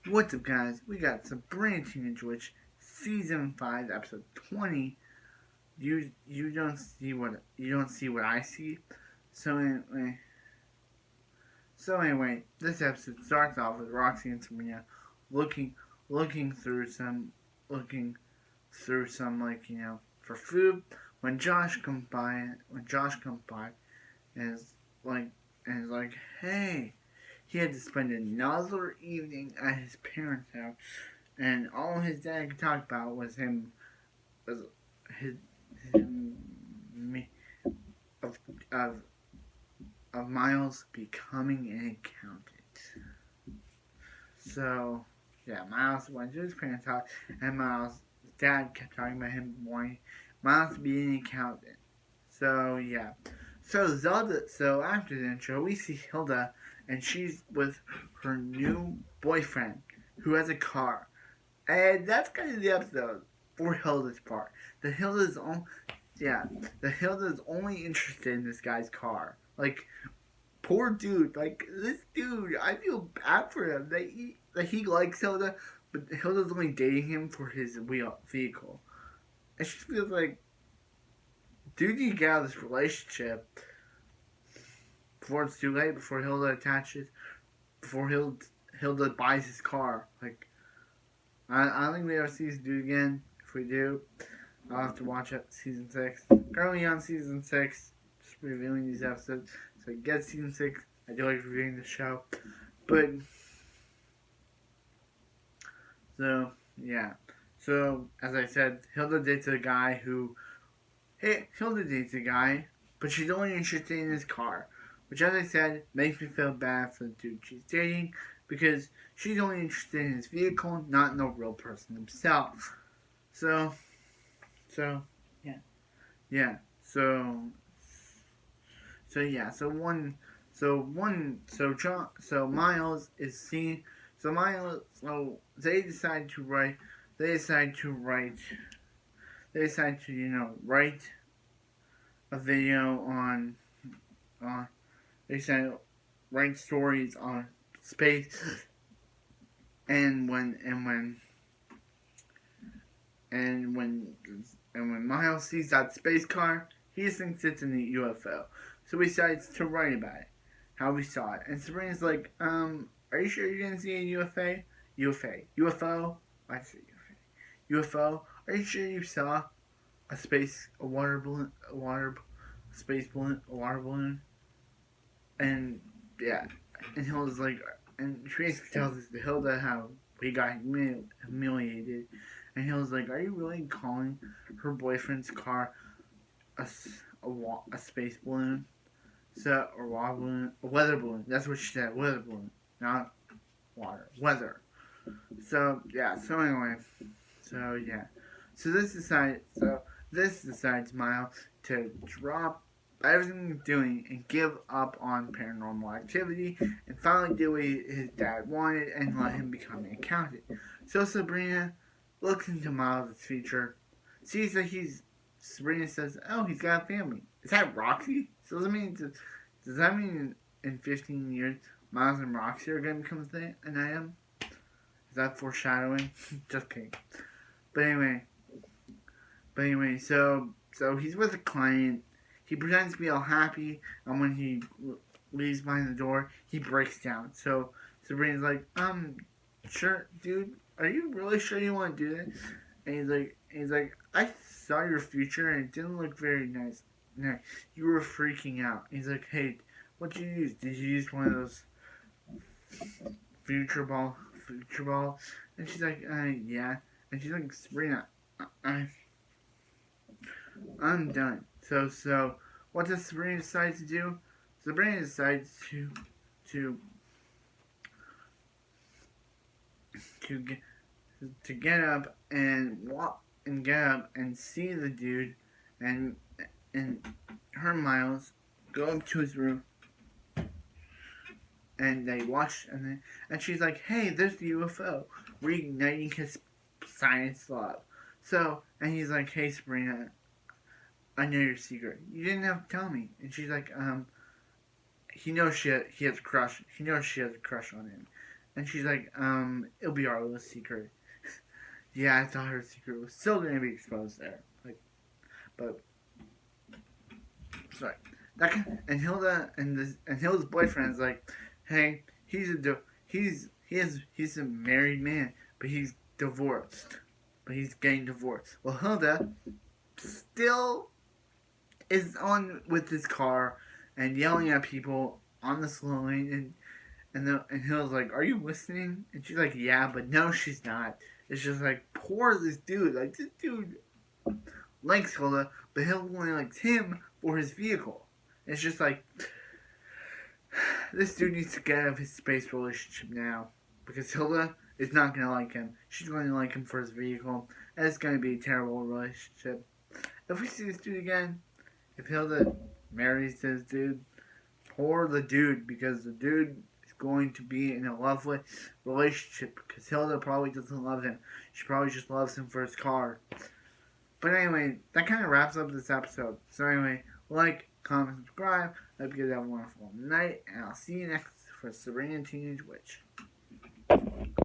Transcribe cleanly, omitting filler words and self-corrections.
What's up, guys? We got Sabrina Teenage Witch, season 5, episode 20. You don't see what I see. So anyway, this episode starts off with Roxy and Sabrina looking looking through some looking through some for food. When Josh comes by and is like hey, he had to spend another evening at his parents' house, and all his dad could talk about was his, him of, of of Miles becoming an accountant. So yeah, Miles went to his parents' house, and Miles' dad kept talking about him wanting Miles to be an accountant. So yeah, so after the intro, we see Hilda, and she's with her new boyfriend, who has a car. And that's kind of the episode for Hilda's part. The Hilda's on, yeah, the Hilda's only interested in this guy's car. Like, poor dude. Like, this dude, I feel bad for him. That he likes Hilda, but Hilda's only dating him for his vehicle. And she feels like, dude, you get out of this relationship before it's too late. Before Hilda attaches, before Hilda buys his car. Like, I don't think we ever see this dude again. If we do, I'll have to watch it. Season 6. Currently on season 6. Just reviewing these episodes. So get season 6. I do like reviewing the show. But, so, yeah. So, as I said, Hilda dates a guy, but she's only interested in his car. Which, as I said, makes me feel bad for the dude she's dating, because she's only interested in his vehicle, not in the real person himself. So yeah, yeah. So Miles is seeing. So they decide to write. They decide to write. They decide to write a video on. They decide to write stories on space. And when Miles sees that space car, he thinks it's a UFO. So he decides to write about it, how we saw it. And Sabrina's like, are you sure you didn't see a UFO? UFO? I say UFO. UFO? Are you sure you saw a water balloon, a water balloon? And yeah, and Hilda's like, and she basically tells us to Hilda how we got humiliated. And Hilda's like, are you really calling her boyfriend's car a space balloon? So, or water balloon? A weather balloon. That's what she said, weather balloon. Not water. Weather. So, yeah, so anyway. So, yeah. So this decides Miles to drop everything he's doing and give up on paranormal activity and finally do what his dad wanted and let him become an accountant. So Sabrina looks into Miles' future, sees that Sabrina says, oh, he's got a family. Is that Roxy? So does that mean in 15 years Miles and Roxy are going to become an item? Is that foreshadowing? Just kidding. But anyway, so he's with a client. He pretends to be all happy, and when he leaves behind the door, he breaks down. So Sabrina's like, sure, dude, are you really sure you want to do this? And he's like, I saw your future, and it didn't look very nice. No, you were freaking out. He's like, hey, what did you use? Did you use one of those future ball? And she's like, yeah. And she's like, Sabrina, I'm done. So what does Sabrina decide to do? Sabrina decides to get up and see the dude, and her Miles go up to his room, and they watch, and she's like, hey, there's the UFO, reigniting his science love. So, and he's like, hey, Sabrina, I know your secret. You didn't have to tell me. And she's like, he knows he has a crush. He knows she has a crush on him. And she's like, it'll be our little secret. Yeah, I thought her secret was still gonna be exposed there. Like, but sorry. And Hilda and Hilda's boyfriend's like, hey, he's a married man, but he's divorced. But he's getting divorced. Well, Hilda still is on with his car and yelling at people on the slow lane, and Hilda's like, "Are you listening?" And she's like, "Yeah," but no, she's not. It's just like, poor this dude. Like, this dude likes Hilda, but Hilda only likes him for his vehicle. It's just like, this dude needs to get out of his space relationship now, because Hilda is not gonna like him. She's going to like him for his vehicle, and it's going to be a terrible relationship. If we see this dude again, if Hilda marries this dude, poor the dude, because the dude is going to be in a lovely relationship, because Hilda probably doesn't love him. She probably just loves him for his car. But anyway, that kind of wraps up this episode. So anyway, like, comment, subscribe. Hope you guys have a wonderful night, and I'll see you next for Sabrina Teenage Witch.